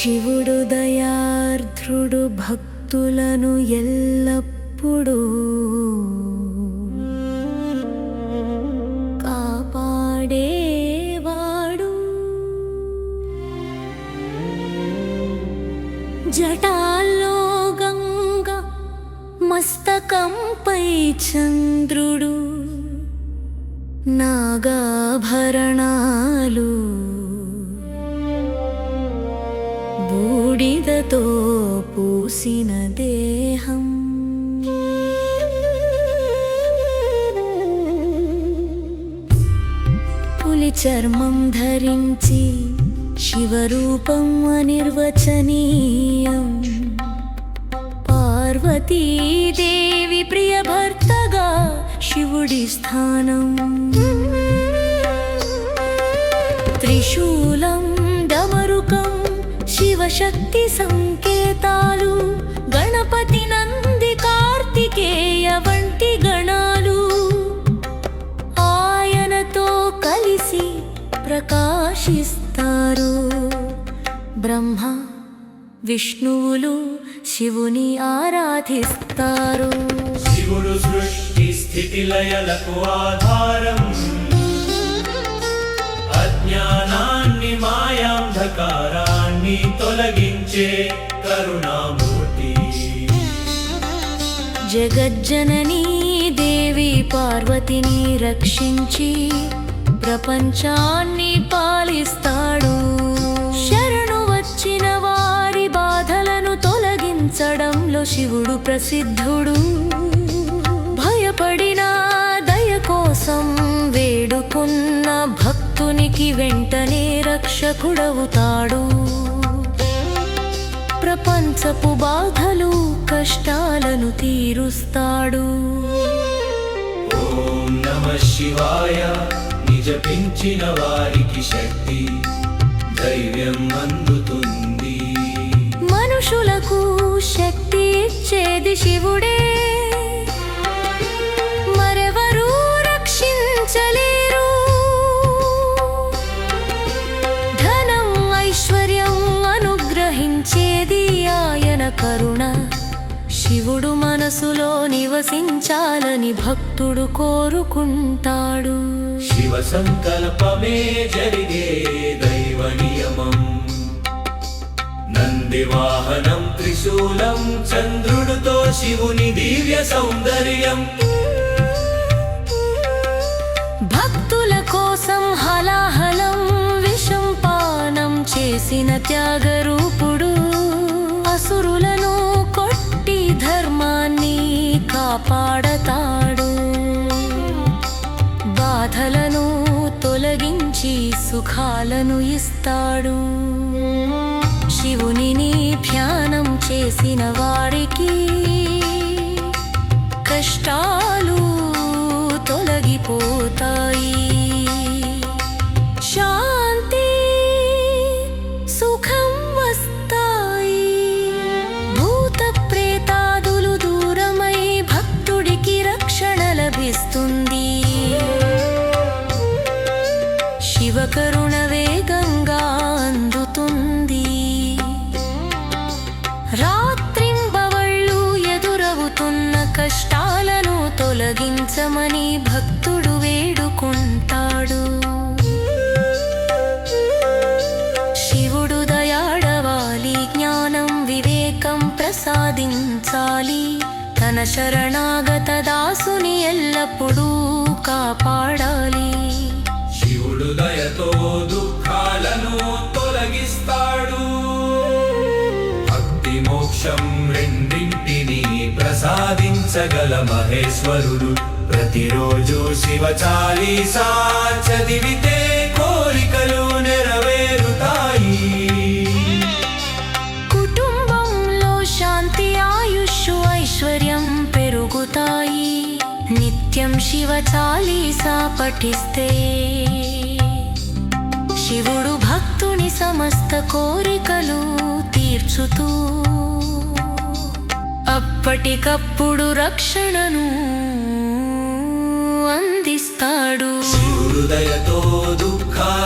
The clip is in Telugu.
శివుడు దయార్ద్రుడు భక్తులను ఎల్లప్పుడూ కాపాడేవాడు. జటాల్లో గంగ మస్తకంపై చంద్రుడు, నాగాభరణాలు బూడిదతో పూసిన దేహం. పులి చర్మం ధరించి శివరూపం అనిర్వచనీయం. పార్వతీదేవి ప్రియ భర్తగా శివుడి స్థానం. త్రిశూలం డమరుకం శివశక్తి సంకేతాలు. గణపతి నంది కార్తికేయ వంటి గణాలు ఆయనతో కలిసి ప్రకాశిస్తారు. బ్రహ్మ విష్ణువులు శివుని ఆరాధిస్తారు. శివుడు సృష్టి స్థితి లయలకు ఆధారం. అజ్ఞానాన్ని మాయాంధకారాన్ని తొలగించే కరుణామూర్తి. జగజ్జననీ దేవి పార్వతిని రక్షించి ప్రపంచాన్ని పాలిస్తాడు. శరణు వచ్చిన వారి బాధలను తొలగించడంలో శివుడు ప్రసిద్ధుడు. భయపడిన దయ కోసం వేడుకున్న భక్తునికి వెంటనే రక్షకుడవుతాడు. ప్రపంచపు బాధలు కష్టాలను తీరుస్తాడు. ఓం నమః శివాయ. జపించిన వారికి శక్తి ధైర్యం అందుతుంది. మనుషులకు శక్తి ఇచ్చేది శివుడే, మరెవరూ రక్షించలేరు. ధనం ఐశ్వర్యం అనుగ్రహించేది ఆయన కరుణ. శివుడు మనసులో నివసించాలని భక్తుడు కోరుకుంటాడు. శివ సంకల్పమే జరిగే దైవ నియమం. నంది వాహనం త్రిశూలం చంద్రుడితో శివుని దివ్య సౌందర్యం. భక్తుల కోసం హలాహలం విషం పానం చేసిన త్యాగరూపుడు. అసురులను కొట్టి ధర్మాన్ని కాపాడతాడు. బాధలను తొలగించి సుఖాలను ఇస్తాడు. శివునిని ధ్యానం చేసిన వారికి కష్టాలు తొలగిపోతాయి. శాంతి సుఖం వస్తాయి. భూత ప్రేతాదులు దూరమై భక్తుడికి రక్షణ లభిస్తుంది. శివకరుణ వేగంగా అందుతుంది. రాత్రింబవళ్ళు ఎదురవుతున్న కష్టాలను తొలగించమని భక్తుడు వేడుకుంటాడు. శివుడు దయాడవాలి, జ్ఞానం వివేకం ప్రసాదించాలి. తన శరణాగత దాసుని ఎల్లప్పుడూ కాపాడాలి. శివుడు దయతో దుఃఖాలను తొలగిస్తాడు. భక్తి మోక్షం రెండింటినీ ప్రసాదించగల మహేశ్వరుడు. ప్రతిరోజు శివ చాలీసా చదివితే కోరికలు నెరవేరుతాయి. కుటుంబంలో శాంతి ఆయుష్ ఐశ్వర్యం పెరుగుతాయి. నిత్యం శివ చాలీసా పఠిస్తే శివుడు భక్తుని సమస్త కోరికలు తీర్చుతూ అప్పటికప్పుడు రక్షణను అందిస్తాడు. శివుడు దయతో దుఃఖాలు